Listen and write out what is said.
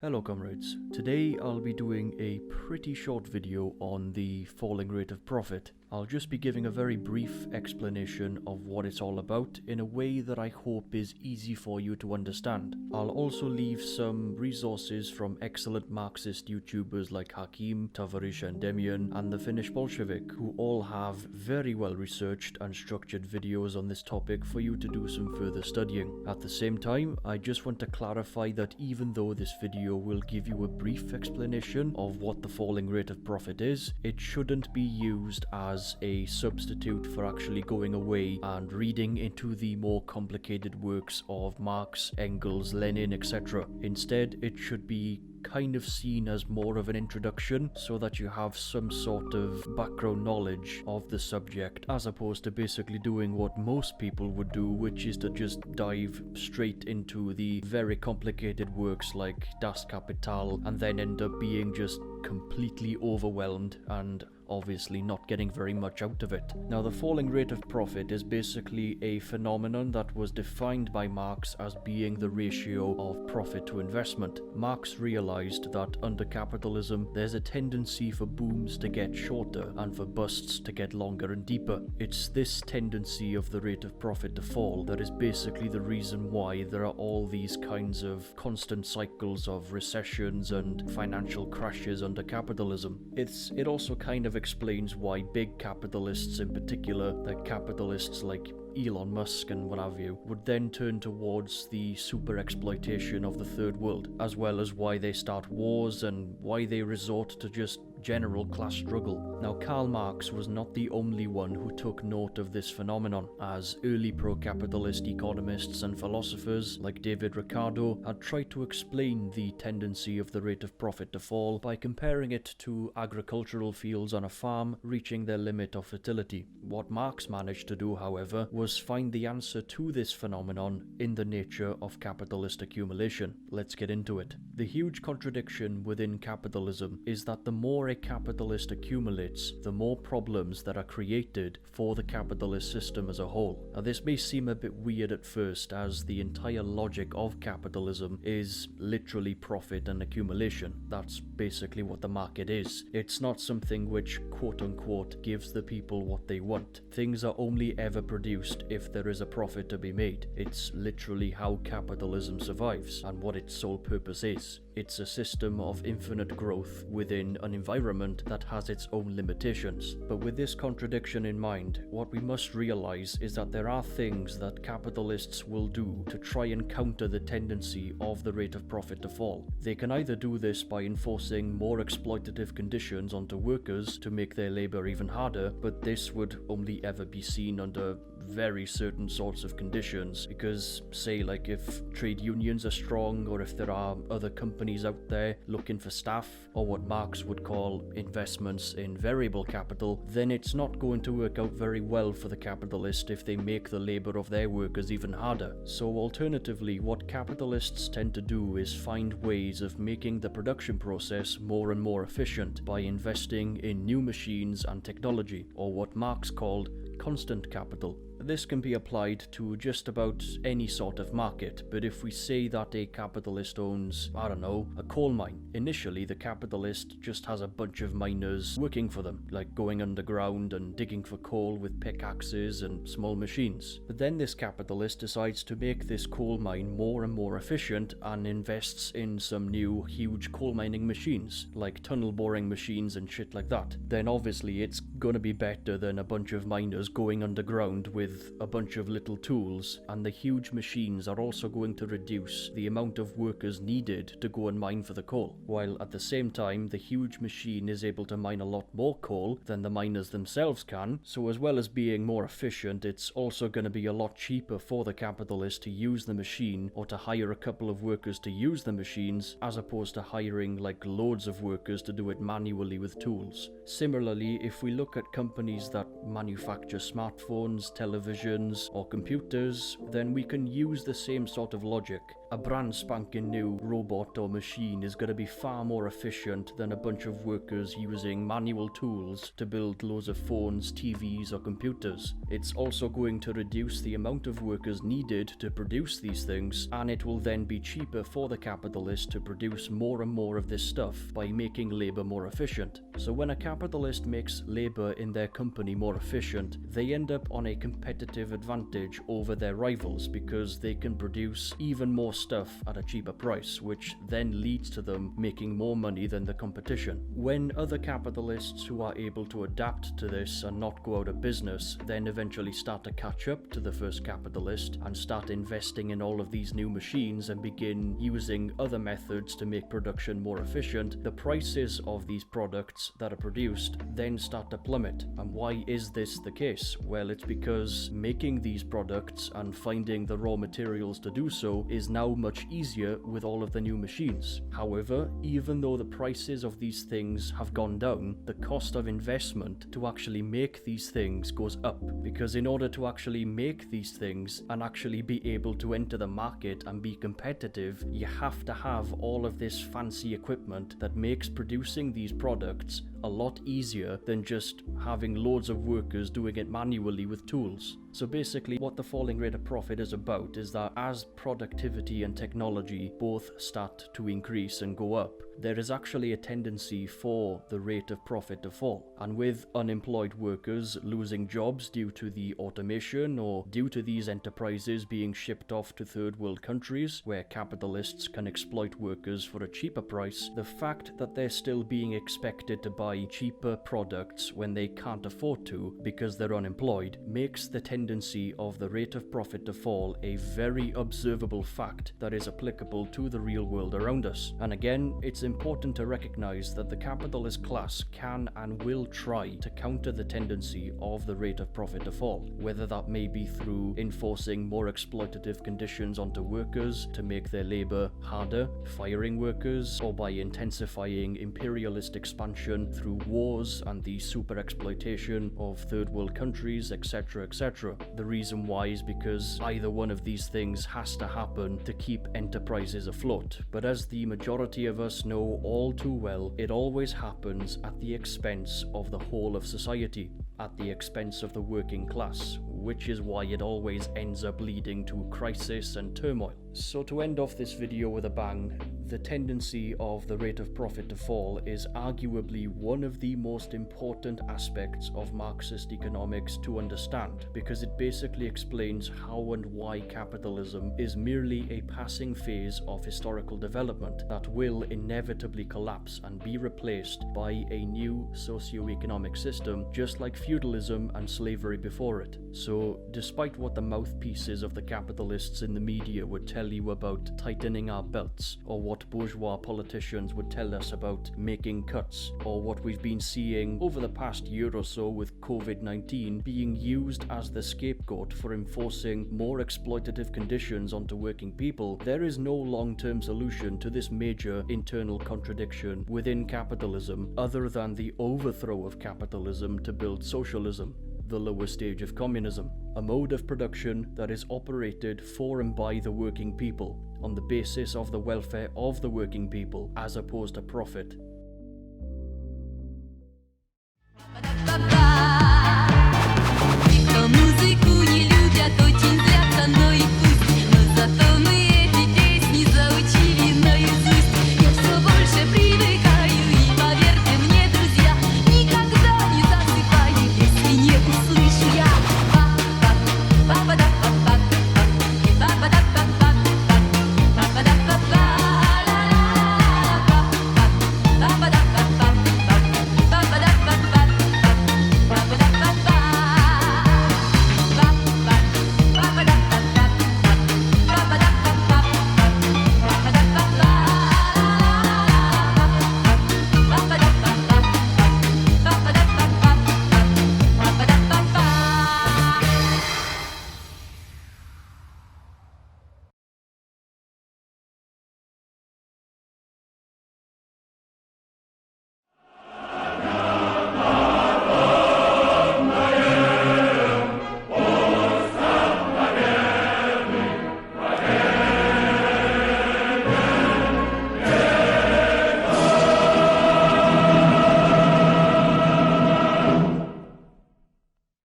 Hello comrades, today I'll be doing a pretty short video on the falling rate of profit. I'll just be giving a very brief explanation of what it's all about in a way that I hope is easy for you to understand. I'll also leave some resources from excellent Marxist YouTubers like Hakim, Tavarish and Demian and the Finnish Bolshevik, who all have very well researched and structured videos on this topic for you to do some further studying. At the same time, I just want to clarify that even though this video will give you a brief explanation of what the falling rate of profit is, it shouldn't be used as a substitute for actually going away and reading into the more complicated works of Marx, Engels, Lenin, etc. Instead, it should be kind of seen as more of an introduction so that you have some sort of background knowledge of the subject, as opposed to basically doing what most people would do, which is to just dive straight into the very complicated works like Das Kapital and then end up being just completely overwhelmed and obviously not getting very much out of it. Now, the falling rate of profit is basically a phenomenon that was defined by Marx as being the ratio of profit to investment. Marx realized that under capitalism, there's a tendency for booms to get shorter and for busts to get longer and deeper. It's this tendency of the rate of profit to fall that is basically the reason why there are all these kinds of constant cycles of recessions and financial crashes under capitalism. It also kind of explains why big capitalists in particular, like capitalists like Elon Musk and what have you, would then turn towards the super-exploitation of the third world, as well as why they start wars and why they resort to just general class struggle. Now, Karl Marx was not the only one who took note of this phenomenon, as early pro-capitalist economists and philosophers like David Ricardo had tried to explain the tendency of the rate of profit to fall by comparing it to agricultural fields on a farm reaching their limit of fertility. What Marx managed to do, however, was find the answer to this phenomenon in the nature of capitalist accumulation. Let's get into it. The huge contradiction within capitalism is that the more a capitalist accumulates, the more problems that are created for the capitalist system as a whole. Now, this may seem a bit weird at first, as the entire logic of capitalism is literally profit and accumulation. That's basically what the market is. It's not something which, quote unquote, gives the people what they want. Things are only ever produced if there is a profit to be made. It's literally how capitalism survives and what its sole purpose is. It's a system of infinite growth within an environment that has its own limitations. But with this contradiction in mind, what we must realize is that there are things that capitalists will do to try and counter the tendency of the rate of profit to fall. They can either do this by enforcing more exploitative conditions onto workers to make their labor even harder, but this would only ever be seen under very certain sorts of conditions, because say like if trade unions are strong, or if there are other companies out there looking for staff, or what Marx would call investments in variable capital, then it's not going to work out very well for the capitalist if they make the labor of their workers even harder. So alternatively, what capitalists tend to do is find ways of making the production process more and more efficient by investing in new machines and technology, or what Marx called constant capital. This can be applied to just about any sort of market, but if we say that a capitalist owns, I don't know, a coal mine, initially the capitalist just has a bunch of miners working for them, like going underground and digging for coal with pickaxes and small machines. But then this capitalist decides to make this coal mine more and more efficient and invests in some new huge coal mining machines, like tunnel boring machines and shit like that. Then obviously it's gonna be better than a bunch of miners going underground with a bunch of little tools, and the huge machines are also going to reduce the amount of workers needed to go and mine for the coal, while at the same time the huge machine is able to mine a lot more coal than the miners themselves can. So as well as being more efficient, it's also going to be a lot cheaper for the capitalist to use the machine, or to hire a couple of workers to use the machines, as opposed to hiring like loads of workers to do it manually with tools. Similarly, if we look at companies that manufacture of smartphones, televisions, or computers, then we can use the same sort of logic. A brand spanking new robot or machine is going to be far more efficient than a bunch of workers using manual tools to build loads of phones, TVs, or computers. It's also going to reduce the amount of workers needed to produce these things, and it will then be cheaper for the capitalist to produce more and more of this stuff by making labor more efficient. So when a capitalist makes labor in their company more efficient, they end up on a competitive advantage over their rivals because they can produce even more stuff at a cheaper price, which then leads to them making more money than the competition. When other capitalists who are able to adapt to this and not go out of business then eventually start to catch up to the first capitalist and start investing in all of these new machines and begin using other methods to make production more efficient, the prices of these products that are produced then start to plummet. And why is this the case? Well, it's because making these products and finding the raw materials to do so is now much easier with all of the new machines. However, even though the prices of these things have gone down, the cost of investment to actually make these things goes up, because in order to actually make these things and actually be able to enter the market and be competitive, you have to have all of this fancy equipment that makes producing these products a lot easier than just having loads of workers doing it manually with tools. So basically what the falling rate of profit is about is that as productivity and technology both start to increase and go up, there is actually a tendency for the rate of profit to fall. And with unemployed workers losing jobs due to the automation or due to these enterprises being shipped off to third world countries where capitalists can exploit workers for a cheaper price, the fact that they're still being expected to buy cheaper products when they can't afford to because they're unemployed makes the tendency of the rate of profit to fall a very observable fact that is applicable to the real world around us. And again, it's important to recognize that the capitalist class can and will try to counter the tendency of the rate of profit to fall, whether that may be through enforcing more exploitative conditions onto workers to make their labor harder, firing workers, or by intensifying imperialist expansion through wars and the super-exploitation of third world countries, etc., etc. The reason why is because either one of these things has to happen to keep enterprises afloat. But as the majority of us know all too well, it always happens at the expense of the whole of society, at the expense of the working class, which is why it always ends up leading to crisis and turmoil. So to end off this video with a bang, the tendency of the rate of profit to fall is arguably one of the most important aspects of Marxist economics to understand, because it basically explains how and why capitalism is merely a passing phase of historical development that will inevitably collapse and be replaced by a new socio-economic system, just like feudalism and slavery before it. So despite what the mouthpieces of the capitalists in the media would tell you about tightening our belts, or what bourgeois politicians would tell us about making cuts, or what we've been seeing over the past year or so with COVID-19 being used as the scapegoat for enforcing more exploitative conditions onto working people, there is no long-term solution to this major internal contradiction within capitalism other than the overthrow of capitalism to build socialism, the lower stage of communism, a mode of production that is operated for and by the working people, on the basis of the welfare of the working people, as opposed to profit,